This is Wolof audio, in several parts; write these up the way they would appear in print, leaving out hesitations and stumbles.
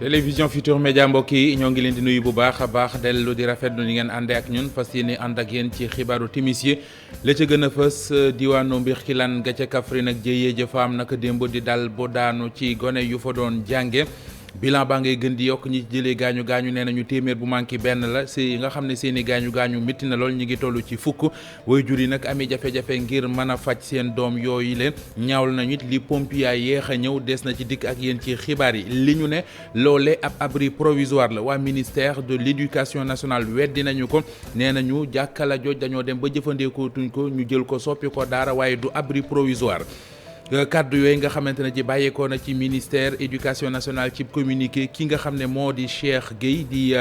télévision Futurs Médias mbokk yi ñoo ngi leen di nuyu bu baax a baax dellu di rafetlu ni ngeen àndee ak ñun fas yéene ànd ak yéen ci xibaaru timis yi la ca gën a fës diwaanu Mbirkilaan ga ca Kaffrine ak jëyee ja fa am naka démb di dal bu daanu ci gone yu fa doon jànge bilan baa ngay gën di yokk ñi jëlee gaañu gaañu nee nañu téeméer bu manqué benn la si nga xam ne seen i gaañu gaañu métti na lool ñi ngi toll ci fukk waajur yi nag amee jafe-jafe ngir mën a faj seen doom yooyu leen ñaawlu nañu it li pompier yéex a ñëw des na ci dikk ak yéen ci xibaar yi li ñu ne loolee ab abri provisoire la waa ministère de l'éducation nationale weddi nañu ko nee nañu jàkkala jooj dañoo dem ba jëfandikoo tuñ ko ñu jël ko soppi ko daara waaye du abri provisoire kaddu yooyu nga xamante ne ji bàyyeekoo na ci ministère éducation nationale ci communiqué ki nga xam ne moo di Cheikh Gueye di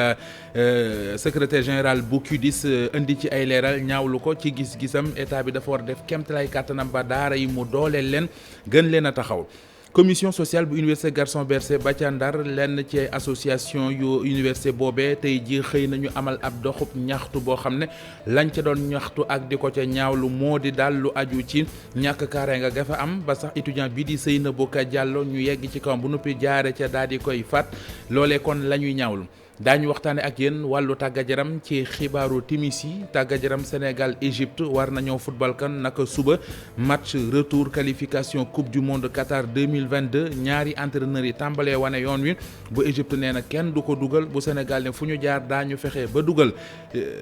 secrétaire général bu CUDIS indi ci ay leeral ñaawlu ko ci gis-gisam état bi dafa war def kéemtalaay kàttanam ba daara yi mu dooleel leen gën leen a taxaw. commission sociale bu université Gaston Berger ba ca Ndar lenn ci association yu université boobee tey ji xëy nañu amal ab doxub ñaxtu boo xam ne lañ ca doon ñaxtu ak di ko ca ñaawlu moo di daal lu aju ci ñàkk kaaraange ga fa am ba sax étudiant bi di Seynabou Ka Diallo ñu yegg ci kawam bu noppi jaare ca daal di koy faat loolee kon la ñuy ñaawlu. daañu waxtaane ak yéen wàllu tàggat yaram ci xibaaru timis yi tàggat yaram Sénégal Égypte war nañoo football kan naka suba match retour qualification coupe du monde Qatar 2022 ñaari entraîneurs yi tàmbalee wane yoon wi bu Égypte nee na kenn du ko dugal bu Sénégal ne fu ñu jaar daañu fexe ba dugal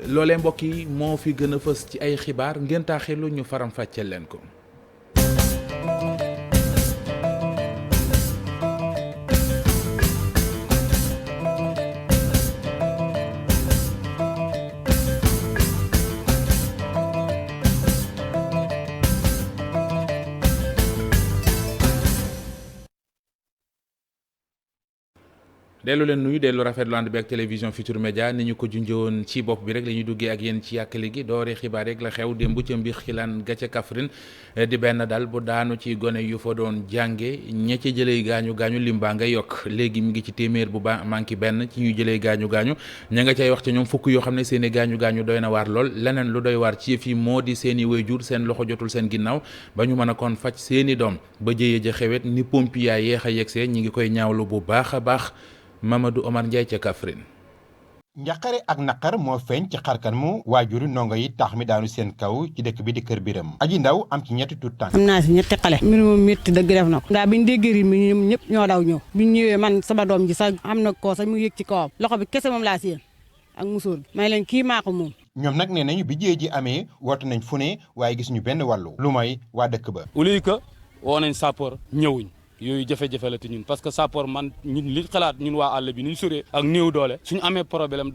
loolee mbokk yi moo fi gën a fës ci ay xibaar ngeen taaxilu ñu faram fàcceel leen ko. dellu leen nuyu dellu rafetlu ànd bi ak télévision Futurs Médias ni ñu ko junjëwoon ci bopp bi rek la ñuy duggee ak yéen ci yàkkali gi doore xibaar rek la xew démb ca Mbirkilaan ga ca Kaffrine di benn dal bu daanu ci gone yu fa doon jànge ña ca jëlee gaañu gaañu lim baa nga yokk léegi mi ngi ci téeméer bu ba manqué benn ci ñu jëlee gaañu gaañu ña nga cay wax ci ñoom fukk yoo xam ne seen i gaañu gaañu doy na waar lool leneen lu doy waar ci yëf yi moo di seen i waajur seen loxo jotul seen ginnaaw ba ñu mën a kon faj seen i doom ba jëyee ja xewet ni pompier yeex a yegsee ñi ngi koy ñaawlu bu baax a baax Mamadou Omar Ndiaye ca Kaffrine. njaqare ak naqar moo feeñ ci xarkan mu waajuru ndongo yi tax mi daanu seen kaw ci dëkk bi di Kër Biram aji ndaw am ci ñetti tuut tànk. am naa si ñetti xale. mbir moom métti dëgg def na ko. ndaa biñ déggee ri mi ñoom ñëpp ñoo daw ñëw. biñ ñëwee man sama doom ji sax am na koo sax mu yëg ci kawam. loxo bi kese moom laa séen ak musóor bi. may leen kii maa ko moom. ñoom nag nee nañu bi jiyee ji amee woote nañ fu ne waaye gis ñu benn wàllu. lu may waa dëkk ba. uli ka woo nañ sapeur ñëwuñ. yooyu jafe-jafe la te ñun parce que sapeur man ñun li xalaat ñun waa àll bi ni ñu soree ak néew doole suñu amee problème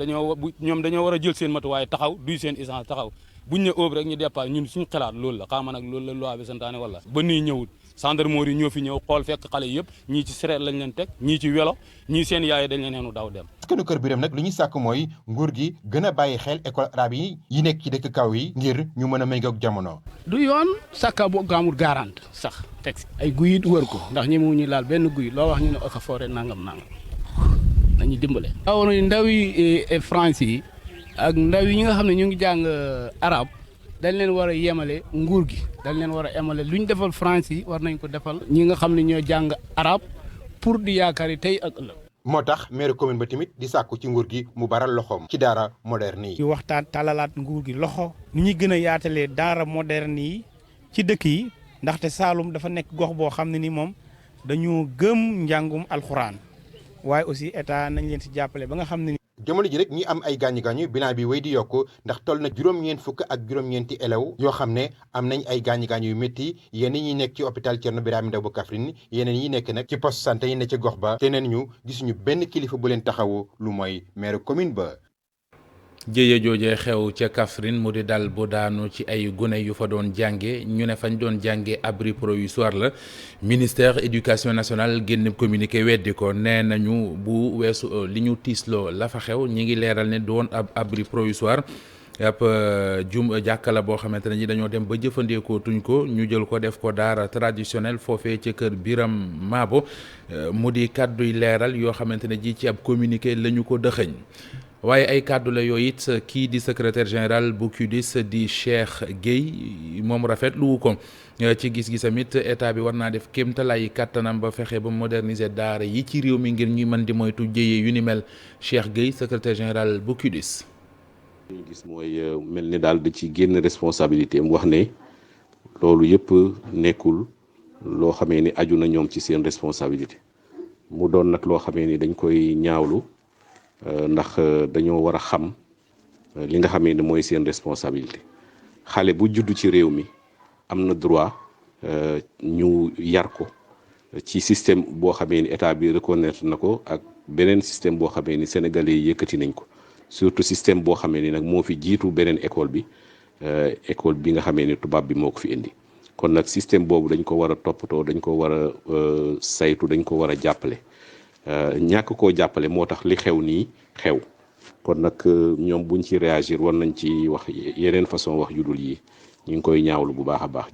ñoom dañoo war a jël seen matuwaay taxaw duy seen essence taxaw buñ ne óob rek ñu départ ñun suñu xalaat loolu la xaama nag loolu la loi bi santaane wala ba nii ñëwul gendarmerie ñoo fi ñëw xool fekk xale yëpp ñii ci sereet lañ leen teg ñii ci welo ñii seen yaay dañ leen heenu daw dem. askanu Kër Biram nag lu ñu sàkk mooy nguur gi gën a bàyyi xel école arabe yi nekk ci dëkk kaw yi ngir ñu mën a méngoog jamono. du yoon sàkka boo gaamul garante sax teg si ay guy it wër ko ndax ñi mu ñu laal benn guy loo wax ñu ne osa forêt nangam nañu dimbale. waaw ndaw yi France yi ak ndaw yi ñi nga xam ne ñu ngi jàng arabe dañ leen war a yemale nguur gi dañ leen war a yemale lu ñu defal France yi war nañ ko defal ñi nga xam ne ñoo jàng arabe pour di yaakaar yi tey ak ëllëg. moo tax maire commune ba tamit di sàkku ci nguur gi mu baral loxoom ci daara moderne yi. ci waxtaan talalaat nguur gi loxo ni ñuy gën a yaatalee daara moderne yi ci dëkk yi ndaxte Saalum dafa nekk gox boo xam ne ni moom dañu gëm njàngum alxuraan waaye aussi état nañ leen si jàppale ba nga xam ne ni. jamono ji rek ñi am ay gaañu-gaañu bilan bi wéy di yokk ndax toll na juróom-ñeent fukk ak juróom-ñeenti élèves yoo xam ne am nañ ay gaañu-gaañu yu métti yenn ñi nekk ci hôpital Thierno Birahim Ndao bu Kaffrine yeneen yi nekk nag ci poste santé yi ne ci gox ba te neen ñu gisuñu benn kilifa bu leen taxawu lu mooy maire commune ba. jëye joojee xew ca Kaffrine mu di dal bu daanu ci ay gune yu fa doon jànge ñu ne fañ doon jànge abri provisoire la ministère éducation nationale génn communiqué weddi ko nee nañu bu weesu li ñu tiisloo la fa xew ñi ngi leeral ne doon ab abri provisoire ab jàkkala boo xamante ne ñi dañoo dem ba jëfandikoo tuñ ko ñu jël ko def ko daara traditionnel foofee ca kër Biram Mabo mu di kàdduy leeral yoo xamante ne ji ci ab communiqué la ñu ko dëxëñ waaye ay kàddu la yooyu it kii di secrétaire général bu CUDIS di Cheikh Gueye moom rafetlu ko ci gis-gisam it état bi war naa def kéemtalaay kàttanam ba fexe ba moderniser daara yi ci réew mi ngir ñuy mën di moytu jëyee yu ni mel Cheikh Gueye secrétaire général bu CUDIS. li ñu gis mooy mel ni daal da ci génn responsabilité am wax ne loolu yëpp nekkul loo xamee ni aju na ñoom ci seen responsabilité mu doon nag loo xamee ni dañ koy ñaawlu ndax dañoo war a xam li nga xamee ni mooy seen responsabilité xale bu juddu ci réew mi am na droit ñu yar ko ci système boo xamee ni état bi reconnaître na ko ak beneen système boo xamee ni sénégalais yi yëkkati nañ ko surtout système boo xamee ni nag moo fi jiitu beneen école bi nga xamee ni tubaab bi moo ko fi indi kon nag système boobu dañ ko war a toppatoo dañ ko war a saytu dañ ko war a jàppale ñàkk koo jàppale moo tax li xew nii xew kon nag ñoom buñ ci réagir war nañ ci wax yeneen façon wax yu dul yi ñu ngi koy ñaawlu bu baax a baax.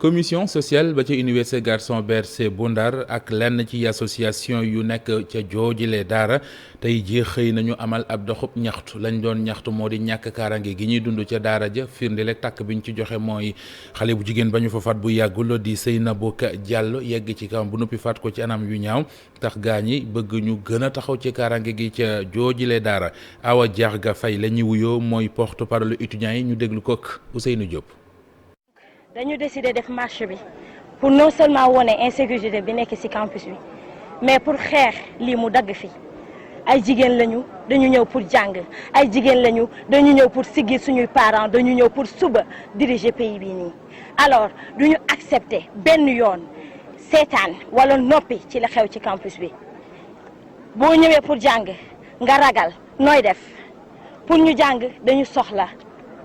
commission sociale ba ca université Gaston Berger bu Ndar ak lenn ci association yu nekk ca joojile daara tey jii xëy nañu amal ab doxub ñaxtu lañ doon ñaxtu moo di ñàkk kaarange gi ñuy dund ca daara ja firnde rek tàkk biñ ci joxe mooy xale bu jigéen ba ñu fa faat bu yàggul di Seynabou Diallo yegg ci kawam bu noppi faat ko ci anam yu ñaaw tax gaa ñi bëgg ñu gën a taxaw ci kaarange gi ca joojile daara Awa Diarga Faye la ñuy wuyoo mooy porte-parole étudiants yi ñu déglu kook Ousseynou Diop. dañu décider def marche bi pour non seulement wone insécurité bi nekk ci campus bi mais pour xeex lii mu dagg fi ay jigéen lañu dañu ñëw pour jàng ay jigéen lañu dañu ñëw pour siggi suñuy parents dañu ñëw pour suba diriger pays bi nii alors duñu accepter benn yoon seetaan wala noppi ci la xew ci campus bi boo ñëwee pour jàng nga ragal nooy def pour ñu jàng dañu soxla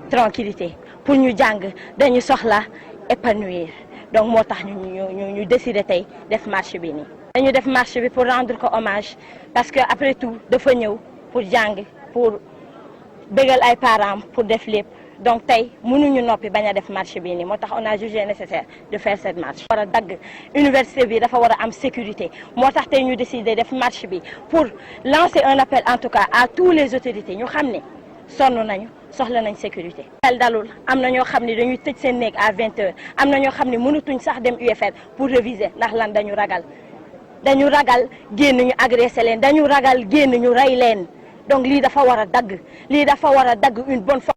tranquillité pour ñu jàng dañu soxla épanouir donc moo tax ñu décider tey def marche bi nii. dañu def marche bi pour rendre ko hommage parce que après tout dafa ñëw pour jàng pour bégal ay parents pour def lépp donc tey mënuñu noppi bañ a def marche bi nii moo tax on a jugé nécessaire de faire cette marche. war a dagg université bi dafa war a am sécurité moo tax tey ñu décider def marche bi pour lancer un appel en tout cas à tous les autorités ñu xam ne sonn nañu. soxla nañ sécurité. xel dalul am na ñoo xam ne dañuy tëj seen néeg à 20h am na ñoo xam ne mënatuñ sax dem UFR pour réviser ndax lan dañu ragal génn ñu agressé leen dañu ragal génn ñu rey leen donc lii dafa war a dagg une bonne fois.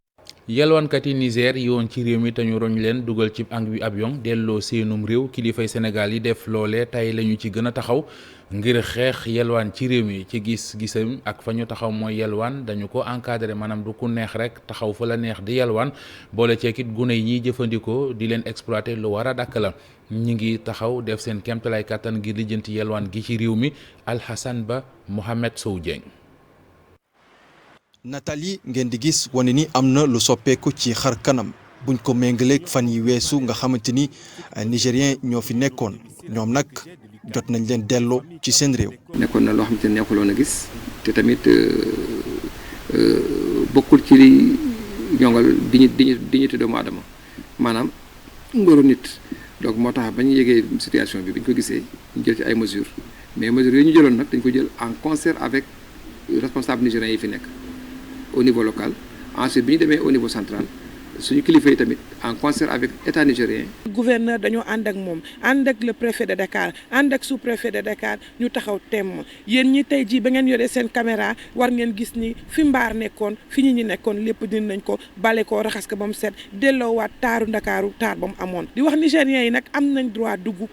yalwaankat yi Niger yi woon ci réew mi te ñu roñ leen dugal ci avion delloo seenum réew kilifay Sénégal yi def loole tey lañu ci gën a taxaw ngir xeex yalwaan ci réew mi ci gis-gisam ak fa ñu taxaw mooy yalwaan dañu ko encadré maanaam du ku neex rek taxaw fa la neex di yalwaan boole ceekit gune yi ñuy jëfandikoo di leen exploité lu war a dakk la ñi ngi taxaw def seen kéemtalaay kàttan ngir lijjanti yalwaan gi ci réew mi Alhassane Ba Mohamed Sow Dieng. Nathalie ngeen di gis wane ni am na lu soppeeku ci xar kanam buñ ko méngaleeg fan yi weesu nga xamante ni nigérien ñoo fi nekkoon ñoom nag jot nañ leen delloo ci seen réew. nekkoon na loo xamante ne neexuloon a gis te tamit bokkul ci li ñongal dignité doomu aadama maanaam ngoru nit donc moo tax ba ñu yëgee situation bi ñu ko gisee ñu jël ci ay mesures mais mesures yooyu ñu jëloon nag dañ ko jël en concert avec responsable nigériens yi fi nekk. au niveau local ensuite bi ñu demee au niveau central suñu kilifa yi tamit en concert avec état nigérien. gouverneur dañoo ànd ak moom ànd ak le préfet de Dakar ànd ak sous-préfet de Dakar ñu taxaw temm yéen ñi tey jii ba ngeen yoree seen caméra war ngeen gis ni fi mbaar nekkoon fi ñi nekkoon lépp dindi nañ ko bale ko raxas ko ba mu set delloowaat taaru Ndakaaru taar ba mu amoon. di wax nigériens yi nag am nañ droit dugg.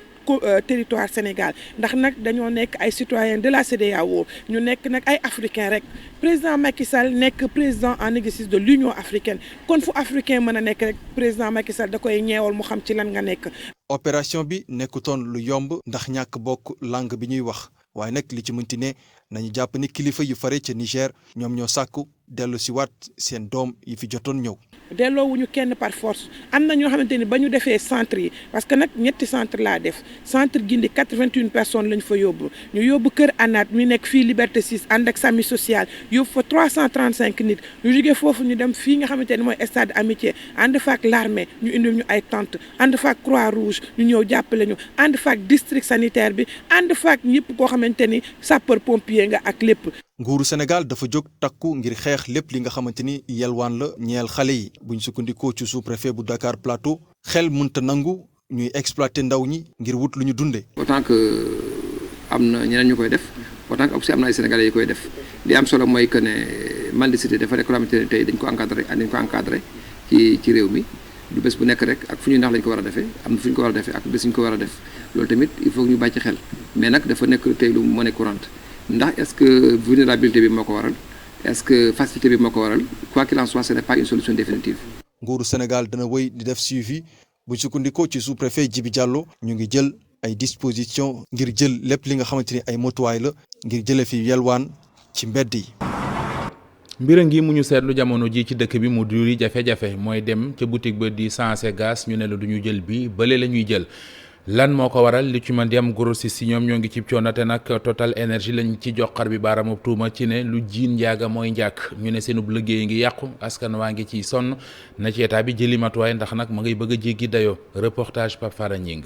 territoire Sénégal ndax nag dañoo nekk ay citoyens de la CEDEAO ñu nekk nag ay africains rek président Macky Sall nekk président en exercice de l'Union africaine kon fu africain mën a nekk rek président Macky Sall da koy ñeewal mu xam ci lan nga nekk. opération bi nekkutoon lu yomb ndax ñàkk bokk langue bi ñuy wax waaye nag li ci mënti ne nañu jàpp ni kilifa yu fare ca Niger ñoom ñoo sàkku dellu si waat seen doom yi fi jotoon ñëw. delloowuñu kenn par force am na ñoo xamante ni ba ñu defee centre yi parce que nag ñetti centre laa def centre Gindi 81 personnes lañ fa yóbbu ñu yóbbu Kër Anaat mi nekk fii Liberté 6 ànd ak Sami Social yóbbu fa 335 nit ñu jógee foofu ñu dem fii nga xamante ni mooy stade Amitié ànd fa ak l'armée ñu indil ñu ay tente ànd fa ak Croix Rouge ñu ñëw jàppale ñu ànd fa ak district sanitaire bi ànd fa ak ñëpp koo xamante ni sapeur pompier évaluer nga ak lépp. nguuru Sénégal dafa jóg takku ngir xeex lépp li nga xamante ni yelwaan la ñeel xale yi buñ sukkandikoo ci sous-préfet bu Dakar Plateau xel mënta nangu ñuy exploiter ndaw ñi ngir wut lu ñu dundee. autant que am na ñeneen ñu koy def autant que aussi am na ay sénégalais yi koy def li am solo mooy que ne mendicité dafa nekk loo xamante ne tey dañ ko encadré ci réew mi du bés bu nekk rek ak fu ñuy ndax lañ ko war a defee am na fu ñu ko war a defee ak bés ñu ko war a def loolu tamit il faut ñu bàyyi ci xel mais nag dafa nekk tey lu monnaie courante ndax est-ce que vulnérabilité bi moo ko waral est-ce que facilité bi moo ko waral quoi qu'il en soit ce n'est pas une solution définitive. nguuru Sénégal dana wéy di def suivi bu sukkandikoo ci sous-préfet Djibi Diallo ñu ngi jël ay dispositions ngir jël lépp li nga xamante ni ay motuwaay la ngir jëlee fi yelwaan ci mbedd yi. mbir a ngi mu ñu seetlu jamono ji ci dëkk bi mu duri jafe-jafe mooy dem ca boutique ba di sensé gaz ñu ne la du ñu jël bi bële la ñuy jël lan moo ko waral li ci mën di am grossiste yi ñoom ñoo ngi ci coono te nag Total Énergie lañ ci joxar bi baaraamu tuuma ci ne lu jiin njaaga mooy njàkk ñu ne seenub liggéey ngi yàqu askan waa ngi ciy sonn na ci état bi jëli matuwaay ndax nag ma ngay bëgg a jéggi dayoo reportage Pape Fara Ñing.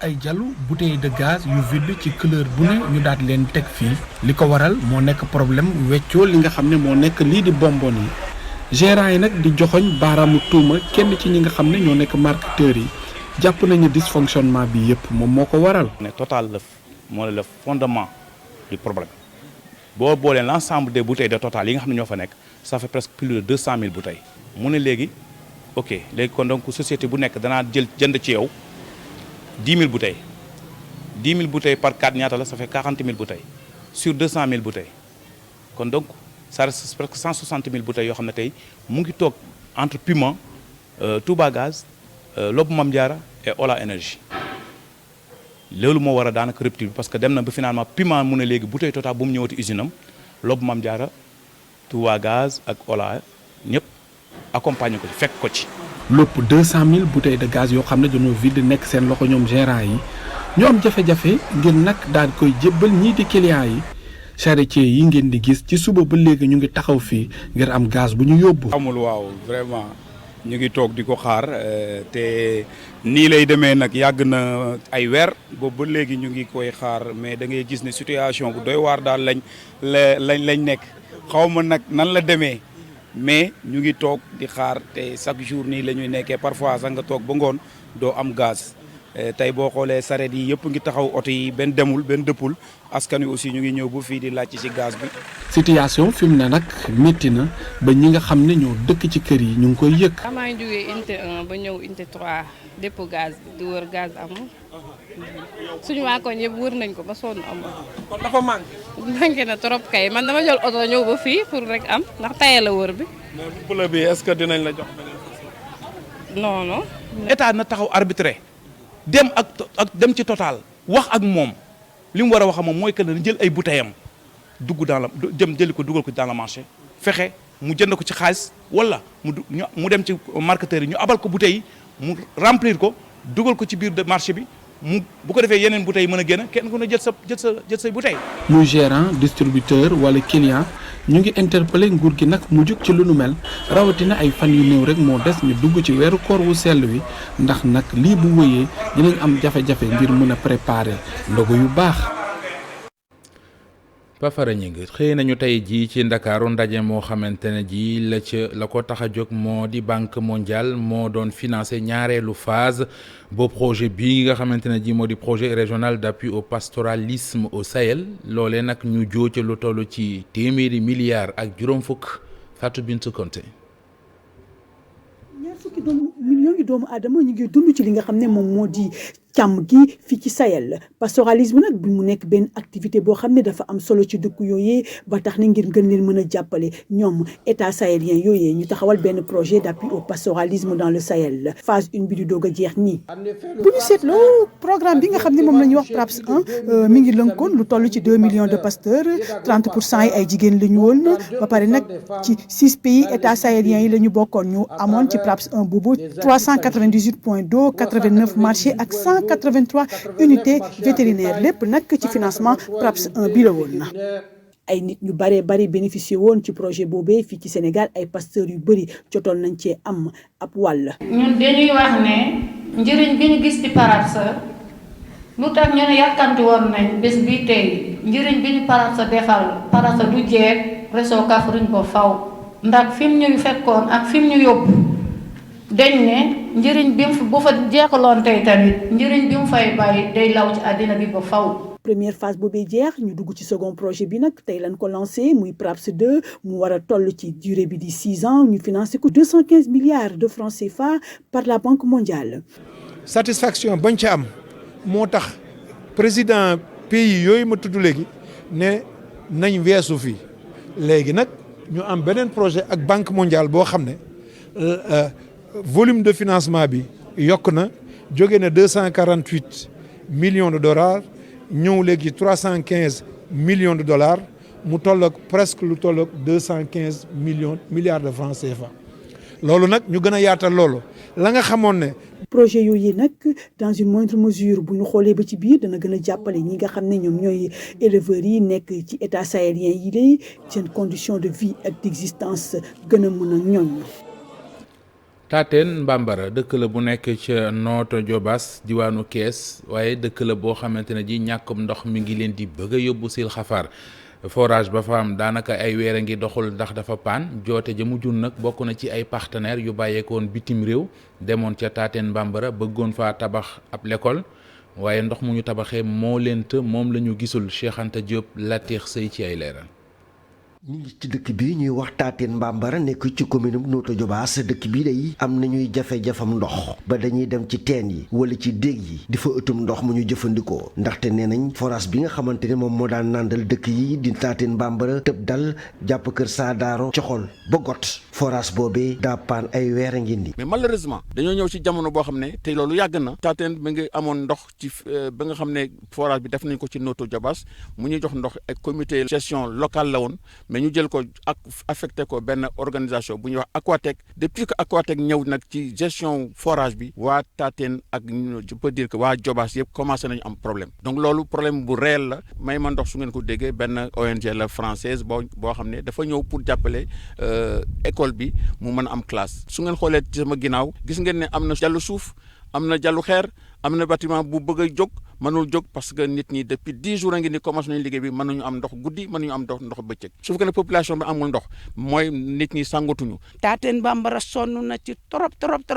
ay jalu bouteille de gaz yu vide ci couleur bu ne ñu daal leen teg fii li ko waral moo nekk problème weccoo li nga xam ne moo nekk lii di bonbon yi gérant yi nag di joxoñ baaraamu tuuma kenn ci ñi nga xam ne ñoo nekk marketeurs yi jàpp nañu dysfonctionnement bi yëpp moom moo ko waral. ne Total moo le fondement du problème boo boolee l'ensemble des bouteilles de Total yi nga xam ne ñoo fa nekk ça fait presque plus de 200 000 bouteilles mu ne léegi ok léegi kon donc société bu nekk danaa jënd ci yow 10 000 bouteilles 10 000 bouteilles par 4 ñaata la ça fait 40 000 bouteilles sur 200 000 bouteilles kon donc ça reste presque 160 000 bouteilles yoo xam ne tey mu ngi toog entre Puma Touba Gaz Lobu Mame Diarra et Ola Énergie loolu moo war a daanaka rupture bi parce que dem na ba finalement Puma mu ne léegi bouteille Total bu mu ñëwati usine am Lobu Mame Diarra Touba Gaz ak Ola ñëpp accompagner ko ci fekk ko ci. lépp 200 000 bouteilles de gaz yoo xam ne dañoo vide nekk seen loxo ñoom gérant yi ñoo am jafe-jafe ngir nag daal koy jébbal ñii di clients yi charretier yi ngeen di gis ci suba ba léegi ñu ngi taxaw fii ngir am gaz bu ñu yóbbu. amul waaw vraiment ñu ngi toog di ko xaar te nii lay demee nag yàgg na ay weer boobu ba léegi ñu ngi koy xaar mais da ngay gis ne situation bu doy waar daal lañ nekk xaw ma nag nan la demee. mais ñu ngi toog di xaar te chaque jour nii la ñuy nekkee parfois sax nga toog ba ngoon doo am gaz tey boo xoolee saret yi yëpp ngi taxaw oto yi benn demul benn dëppul askan wi aussi ñu ngi ñëw bu fii di laajte ci gaz bi. situation fi mu ne nag métti na ba ñi nga xam ne ñoo dëkk ci kër yi ñu ngi koy yëg. maa ngi jógee unité 1 ba ñëw unité 3 dépôt gaz bi di wër gaz amul suñu waa koñ yëpp wër nañ ko ba sonn amul. kon dafa manqué na trop kay man dama jël oto ñëw ba fii pour rek am ndax tayee la wër bi. mais bu bële bi est-ce que dinañ la jox beneen non non. état na taxaw arbitré dem ak dem ci Total wax ak moom li mu war a wax moom mooy que ne jël ay bouteilles am dugg dans la dem jëli ko dugal ko dans le marché fexe mu jënd ko ci xaalis wala mu dem ci marketeur yi ñu abal ko bouteilles yi mu remplir ko dugal ko ci biir marché bi. bu ko defee yeneen bouteilles yi mën a génn kenn ku ne jël say bouteilles. muy gérant distributeur wala client ñu ngi interpellé nguur gi nag mu jug ci lu nu mel rawatina ay fan yu néew rek moo des ñu dugg ci weeru koor wu sell wi ndax nag lii bu wëyee dinañ am jafe-jafe ngir mën a préparer ndogu yu baax. Pafara ñi ngi xëy nañu tey jii ci Ndakaaru ndaje moo xamante ne ji la ko tax a jóg moo di Banque mondiale moo doon financé ñaareelu phase boo projet bii nga xamante ne ji moo di projet régional d'appui au pastoralisme au Sahel loolee nag ñu joo ca lu toll ci téeméeri milliards ak juróom fukk Fatou Bintou Konté. ñaar fukki millions yi doomu aadama ñu ngi dund ci li nga xam ne moom moo di càmm gi fii ci Sahel pastoralisme nag bi mu nekk benn activité boo xam ne dafa am solo ci dëkk yooyee ba tax na ngir gën leen mën a jàppale ñoom état sahélien yooyee ñu taxawal benn projet d'appui au pastoralisme dans le Sahel phase 1 bi di doog a jeex nii. bu ñu seetloo programme bi nga xam ne moom la ñuy wax PRAPS 1 mi ngi lënkoon lu toll ci 2 millions de pasteurs 30% yi ay jigéen la ñu woon ba pare nag ci 6 pays état sahélien yi la ñu bokkoon ñu amoon ci PRAPS 1 boobu 398 points d'eau 89 marchés ak 183 unités vétérinaires lépp nag ci financement PRAPS 1 bi la woon na. ay nit ñu bari bénéficié woon ci projet boobee fii ci Sénégal ay pasteurs yu bëri jotoon nañ cee am ab wàll. ñun dañuy wax ne njëriñ bi ñu gis ci PRAPS lu tax ñu ne yàkkanti woon nañ bés bi tey njëriñ bi ñu Paransa defal Paransa du jeex réseau Kaffrine ba faw ndax fi mu ñu fekkoon ak fi mu ñu yóbbu dañ ne njëriñ bi mu bu fa jeexaloon tey tamit njëriñ bi mu fay bàyyi day law ci àddina bi ba faw. première phase boobee jeex ñu dugg ci second projet bi nag tey lañ ko lancé muy PRAPS 2 mu war a toll ci durée bi di 6 ans ñu financé ko 215 milliards de francs CFA par la Banque mondiale. satisfaction bañ ca am moo tax président pays yooyu ma tudd léegi ne nañ weesu fii léegi nag ñu am beneen projet ak Banque mondiale boo xam ne volume de financement bi yokk na jóge na 248 millions de dollars ñëw léegi 315 millions de dollars mu tolloog presque lu tolloog 215 milliards de francs CFA loolu nag ñu gën a yaatal loolu la nga xamoon ne. projet yooyu nag dans une moindre mesure bu ñu xoolee ba ci biir dana gën a jàppale ñi nga xam ne ñoom ñooy éleveurs yi nekk ci état sahélien yi lay seen condition de vie ak d'existence gën a mën a ñoŋ. Tateen Mbambara dëkk la bu nekk ca Notto Diobass diwaanu Kees waaye dëkk la boo xamante ne ji ñàkkum ndox mi ngi leen di bëgg a yóbbu sil xafaar forage ba fa am daanaka ay weer a ngi doxul ndax dafa paan joote ja mujjul nag bokk na ci ay partenaires yu bàyyeekoon bitim réew demoon ca Tateen Mbambara bëggoon faa tabax ab l'école waaye ndox mu ñu tabaxee moo leen të moom la ñu gisul Cheikh Anta Diop Latir Sey ci ay leeral. ñu ngi ci dëkk bi ñuy wax Tateen Mbambara nekk ci commune bu Notto Diobass dëkk bii day am na ñuy jafe-jafam ndox ba dañuy dem ci teen yi wala ci déeg yi di fa ëttum ndox mu ñu jëfandikoo ndaxte nee nañ forage bi nga xamante ne moom moo daan nàndal dëkk yi di Tateen Mbambara tëb dal jàpp kër Saadaaro coxol ba got forage boobee daa paan ay weer a ngi ni mais malheureusement dañoo ñëw ci jamono boo xam ne te loolu yàgg na Tateen bi nga amoon ndox ci ba nga xam ne forage bi def nañ ko ci Notto Diobass mu ñuy jox ndox ak comité gestion locale la woon mais ñu jël ko ak affecté ko benn organisation bu ñuy wax Aquatec depuis que Aquatec ñëw nag ci gestion forage bi waa Tateen ak je peux dire que waa Diobass yëpp commencé nañu am problème donc loolu problème bu réel la may ma ndox su ngeen ko déggee benn ONG la française boo xam ne dafa ñëw pour jàppale école bi mu mën a am classe su ngeen xoolee ci sama ginnaaw gis ngeen ne am na jàllu suuf am na jàllu xeer am na bâtiment bu bëgg a jóg mënul jóg parce que nit ñi depuis 10 jours a ngi ni commencé nañu liggéey bi mënuñu am ndox guddi mënuñu am ndox bëccëg su fekkee ne population bi amul ndox mooy nit ñi sàngatuñu. Tateen Mbambara sonn na ci trop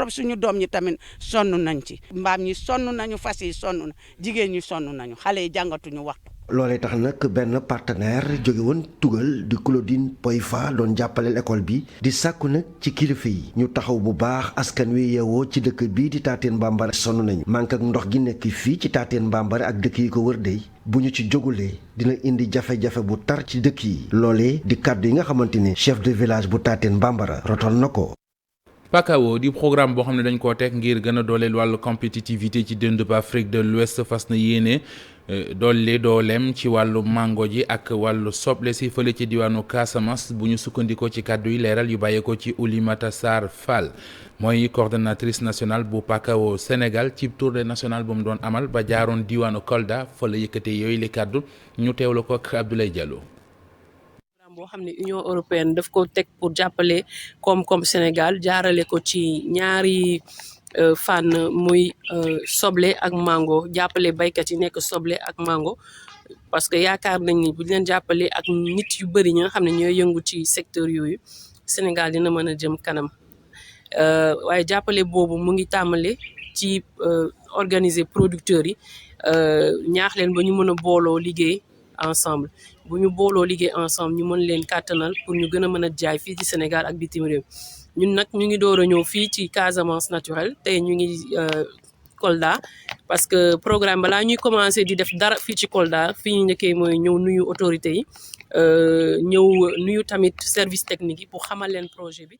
suñu doom ñi tamit sonn nañ ci mbaam ñi sonn nañu fas yi sonn na jigéen ñi sonn nañu xale yi jàngatuñu waxtu. loolee tax nag benn partenaire jóge woon tugal di Claudine Poyfa doon jàppale école bi di sàkku nag ci kilifa yi ñu taxaw bu baax askan wi yeewoo ci dëkk bii di Tateen Mbambara sonn nañu manque ak ndox gi nekk fii ci Tateen Mbambara ak dëkk yi ko wër dey bu ñu ci jógulee dina indi jafe-jafe bu tar ci dëkk yi loolee di kàddu yi nga xamante ne chef de village bu Tateen Mbambara rotal na ko. PACAO di programme boo xam ne dañ koo teg ngir gën a dooleel wàllu compétitivité ci dënd ba Afrique de l'Ouest fas na yéene dolli dooleem ci wàllu mango ji ak wàllu soble si fële ci diwaanu Casamance bu ñu sukkandikoo ci kàddu yi leeral yu bàyyeekoo ci Oulimata Sarr Fall mooy coordonnatrice nationale bu PACAO Sénégal ci tournée nationale bu mu doon amal ba jaaroon diwaanu Kolda fa la yëkkatee yooyu li kàddu ñu teewlu ko ak Abdoulaye Diallo. boo xam ne Union européenne daf ko teg pour jàppale koom-koom Sénégal jaarale ko ci ñaari fànn muy soble ak mango jàppale baykat yi nekk soble ak mango parce que yaakaar nañ ni bu leen jàppale ak nit yu bëri ñi nga xam ne ñooy yëngu ci secteur yooyu Sénégal dina mën a jëm kanam waaye jàppale boobu mu ngi tàmbale ci organiser producteurs yi ñaax leen ba ñu mën a booloo liggéey ensemble bu ñu booloo liggéey ensemble ñu mën leen kàttanal pour ñu gën a mën a jaay fii ci Sénégal ak bitim réew ñun nag ñu ngi door a ñëw fii ci Casamance naturelle tey ñu ngi Kolda parce que programme balaa ñuy commencé di def dara fii ci Kolda fii ñu njëkkee mooy ñëw nuyu autorités yi ñëw nuyu tamit service technique yi pour xamal leen projet bi.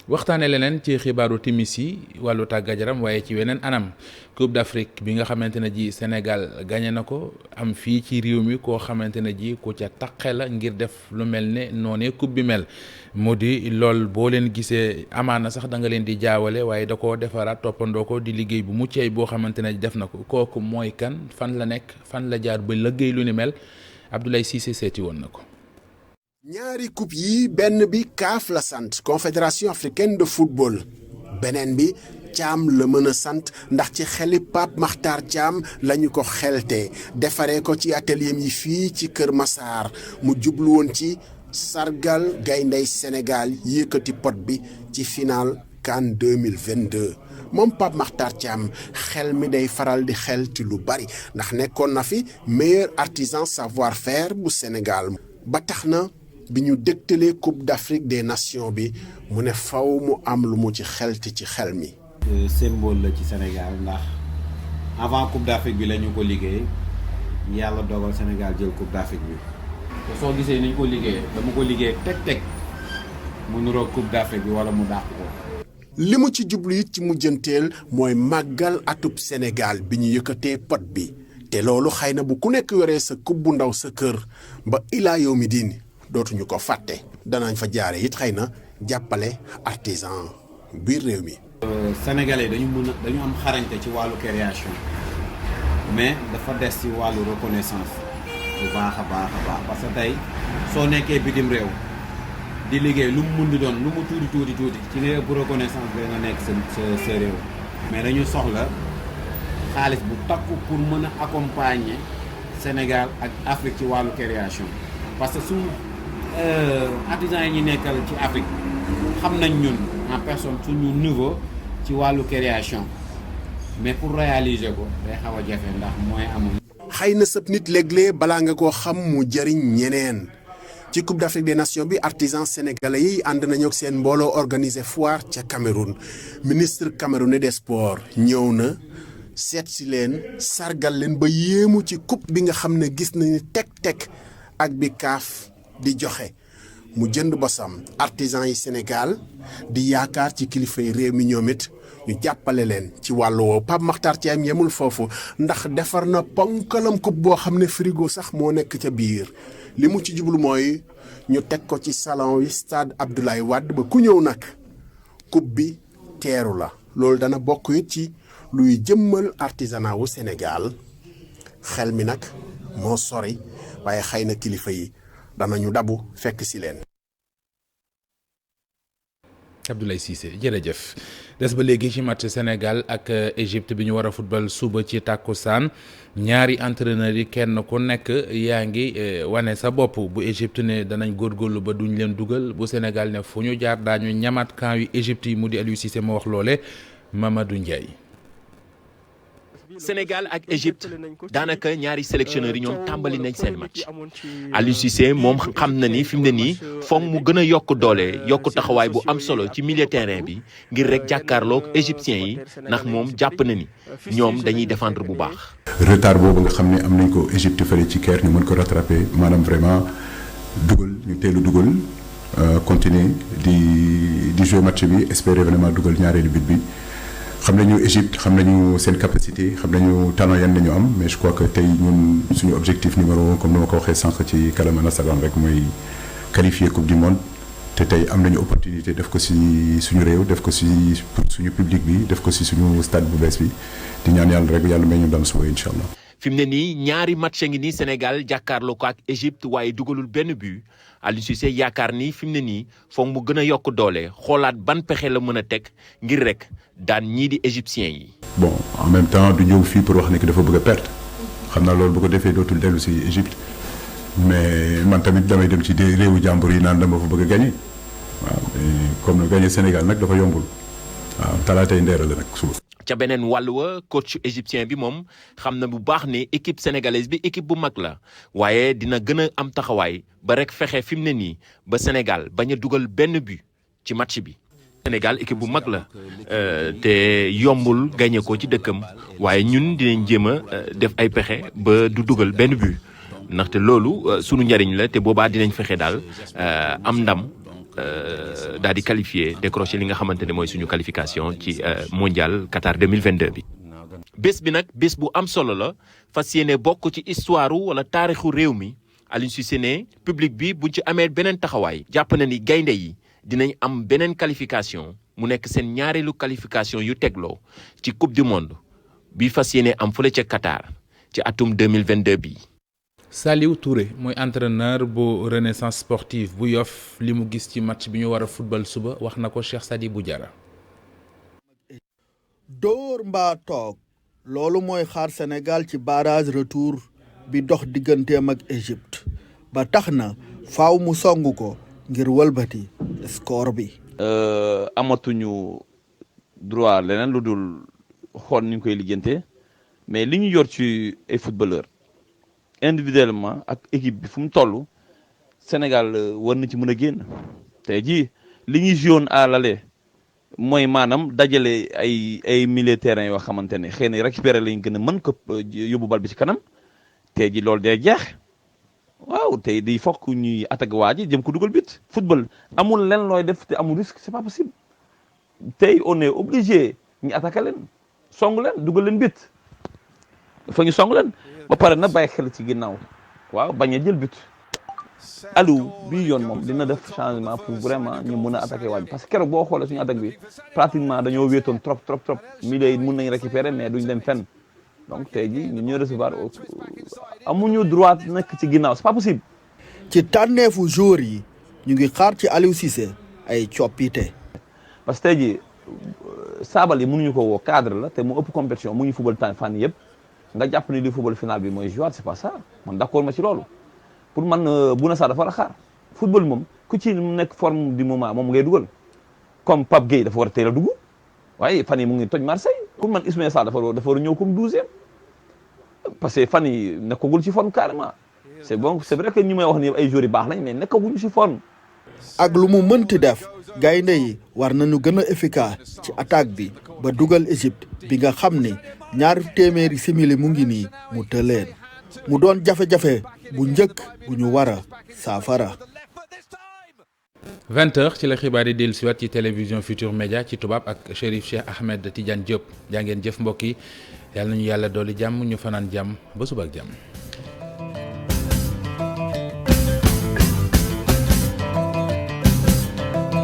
waxtaane leneen ci xibaaru timis yi wàllu tàggat yaram waaye ci weneen anam Coupe d'Afrique bi nga xamante ne ji Sénégal gagné na ko am fii ci réew mi koo xamante ne ji ku ca taqe la ngir def lu mel ne noonee coupe bi mel mu di lool boo leen gisee amaana sax da nga leen di jaawale waaye da koo defaraat toppandoo ko di liggéey bu mucc ayib boo xamante ne def na ko kooku mooy kan fan la nekk fan la jaar ba liggéey lu ni mel Abdoulaye Cissé seeti woon na ko. ñaari coupe yi benn bi CAF la sant Confédération africaine de football beneen bi Thiam la mën a sant ndax ci xeli Pape Makhtar Thiam lañu ko xelte defaree ko ci atelier yi fii ci Kër Massar mu jublu woon ci sargal gayndey Sénégal yëkkati pot bi ci final CAN 2022 moom Pape Makhtar Thiam xel mi day faral di xel ci lu bari ndax nekkoon na fi meilleur artisan savoir-faire bu Sénégal ba tax na bi ñu dégtalee Coupe d'Afrique des Nations bi mu ne faw mu am lu mu ci xelti ci xel mi. symbole la ci Sénégal ndax avant Coupe d'Afrique bi la ñu ko liggéey yàlla dogal Sénégal jël Coupe d'Afrique bi te soo gisee ni ñu ko liggéey dama ko liggéey teg mu niroog Coupe d'Afrique bi wala mu dàq ko. li mu ci jublu it ci mujjanteel mooy màggal atub Sénégal bi ñu yëkkatee pot bi te loolu xëy na bu ku nekk yoree sa coupe bu ndaw sa kër ba ilaa yow mi diini dootuñu ko fàtte danañ fa jaare it xëy na jàppale artisan biir réew mi. Sénégalais dañu am xarañte ci wàllu création mais dafa des ci wàllu reconnaissance bu baax a baax parce que tey soo nekkee bitim réew di liggéey lu mu mun di doon lu mu tuuti ci ngay ëpp reconnaissance bi nga nekk sa réew mais dañu soxla xaalis bu takku pour mën a accompagner Sénégal ak Afrique ci wàllu création parce que su artisans yi ñu nekkal ci Afrique xam nañ ñun en personne suñu niveau ci wàllu création mais pour réaliser ko day xaw a jafe ndax mooy amul. xëy na sëb nit léeg-léeg balaa nga koo xam mu jëriñ ñeneen ci Coupe d'Afrique des Nations bi artisans sénégalais yi ànd nañu ak seen mbooloo organiser foire ca Cameroun ministre camerounais des sports ñëw na seet si leen sargal leen ba yéemu ci coupe bi nga xam ne gis nañu teg ak bi CAF di joxe mu jënd bosam artisans yi Sénégal di yaakaar ci kilifa yi réew mi ñoom it ñu jàppale leen ci wàllu woowu Pape Makhtar Thiam yemul foofu ndax defar na ponkalam coupe boo xam ne frigo sax moo nekk ca biir li mu ci jublu mooy ñu teg ko ci salon yi stade Abdoulaye Wade ba ku ñëw nag coupe bi teeru la loolu dana bokk it ci luy jëmmal artisanat wu Sénégal xel mi nag moo sori waaye xëy na kilifa yi danañu dabu fekk si leen. Abdoulaye Cissé jërëjëf des ba léegi ci match Sénégal ak Égypte bi ñu war a football suba ci tàkkusaan ñaari entraîneurs yi kenn ku nekk yaa ngi wane sa bopp bu Égypte ne danañ góorgóorlu ba duñ leen dugal bu Sénégal ne fu ñu jaar daañu ñamaat camp yu Égypte yi mu di Aliou Cissé ma wax loole Mamadou Ndiaye. Sénégal ak Égypte daanaka ñaari sélectionneurs yi ñoom tàmbali nañ seen match Aliou Cissé moom xam na ni fi mu ne nii foog mu gën a yokk doole yokk taxawaay bu am solo ci milieu terrain bi ngir rek jàkkaarloog égyptiens yi ndax moom jàpp na ni ñoom dañuy défendre bu baax. retard boobu nga xam ne am nañ ko Égypte fële ci Caire ñu mën ko rattraper maanaam vraiment dugal ñu teelu dugal continuer di jouer match bi espérer vraiment dugal ñaareelu but bi. xam nañu Égypte xam nañu seen capacité xam nañu talent yan lañu am mais je crois que tey ñun suñu objectif numéro 1 comme ni ma ko waxee sànq ci kàllaama nasaraan rek mooy qualifier coupe du monde te tey am nañu opportunité def ko ci suñu réew def ko ci suñu public bi def ko ci suñu stade bu bees bi di ñaan yàlla rek yàlla may ñu ndam suba incha allah. fi mu ne nii ñaari match ngi nii Sénégal jàkkaarloo ko ak Égypte waaye dugalul benn but Aliou Cissé yaakaar ni fi mu ne nii foog mu gën a yokk doole xoolaat ban pexe la mën a teg ngir rek daan ñii di égyptiens yi. bon en même temps du ñëw fii pour wax ne que dafa bëgg a perte xam naa loolu bu ko defee dootul dellu ci Égypte mais man tamit damay dem ci réewu jàmbur yi naan dama fa bëgg a gagné waaw comme gagné Sénégal nag dafa yombul waaw talaatay ndeera la nag suba. ca beneen wàll wa coach égyptien bi moom xam na bu baax ne équipe sénégalaise bi équipe bu mag la waaye dina gën a am taxawaay ba rek fexe fi mu ne nii ba Sénégal bañ a dugal benn but ci match bi. Sénégal équipe bu mag la te yombul gagné ko ci dëkkam waaye ñun dinañ jéem a def ay pexe ba du dugal benn but ndaxte loolu sunu njariñ la te boobaa dinañ fexe daal am ndam. daal di qualifié décroché li nga xamante ne mooy suñu qualification ci mondial Qatar 2022 bi. bés bi nag bés bu am solo la fas yéene bokk ci histoire wala taarixu réew mi Aliou Cissé ne public bi buñ ci amee beneen taxawaay. jàpp na ni gaynde yi dinañ am beneen qualification mu nekk seen ñaareelu qualification yu tegloo ci coupe du monde bi fas yéene am fële ca Qatar ci atum 2022 bi. Saliou Touré mooy entraîneur bu Renaissance sportive bu Yoff li mu gis ci match bi ñu war a football suba wax na ko Cheikh Sadibou Diarra. dóor mbaa toog loolu mooy xaar Sénégal ci barrage retour bi dox digganteem ak Égypte ba tax na faaw mu song ko ngir wëlbati score bi. amatuñu droit leneen lu dul xool ni ñu koy lijjantee mais li ñu yor ci ay footballeur individuellement ak équipe bi fu mu toll Sénégal war na ci mën a génn tey jii li ñuy joué à l'aller mooy maanaam dajale ay milieu terrain yoo xamante ne xëy na récupérer lañ gën a mën ko yóbbu bal bi ci kanam tey jii loolu day jeex waaw tey di fokk ñuy attaque waa ji jëm ko dugal bit football amul len looy def te amul risque c'est pas possible tey on est obligé ñu attaquer leen song leen dugal leen bit dafa ñu song leen ba pare na bàyyi xel ci ginnaaw waaw bañ a jël but Aliou bii yoon moom dina def changement pour vraiment ñu mën a attaquer waaj parce que keroog boo xoolee suñu attaque bi pratiquement dañoo wéetoon trop milieu yi mën nañ récupérer mais duñ dem fenn donc tey jii ñu ñuy recevoir amuñu droit nekk ci ginnaaw c'est pas possible. ci tànneefu joueur yi ñu ngi xaar ci Aliou Cissé ay coppite. parce que tey jii Sabaly mënuñu ko woo cadre la te mu ëpp compétition mu ñu football temps fan yëpp nga jàpp ni li football final bi mooy joueur c'est pas ça man d'accord ma ci loolu. pour man Bouna Sarr dafa war a xaar football moom ku ci nekk forme du moment moom ngay dugal comme Pape Gueye dafa war a teel a dugg waaye fan yi mu ngi toj Marseille pour man Ismaïla Sarr dafa war a ñëw comme 12e parce que fan yi nekkagul ci forme carrément c'est bon c'est vrai que ñi may wax ni ay joueurs yu baax lañ mais nekkaguñu ci forme. ak lu mu mënti def gaynde yi war nañu gën a efficace ci attaque bi ba dugal Égypte bi nga xam ni 2 téeméeri simili mu ngi nii mu tëleen mu doon jafe-jafe bu njëkk bu ñu war a saafara. 20h ci la xibaar yi dellusiwaat ci télévision Futur Média ci tubaab ak Chérif Cheikh Ahmed Tidiane Diop jaa ngeen jëf mbokk yi yàlla nañu yàlla dooli jàmm ñu fanaan jàmm ba suba ak jàmm.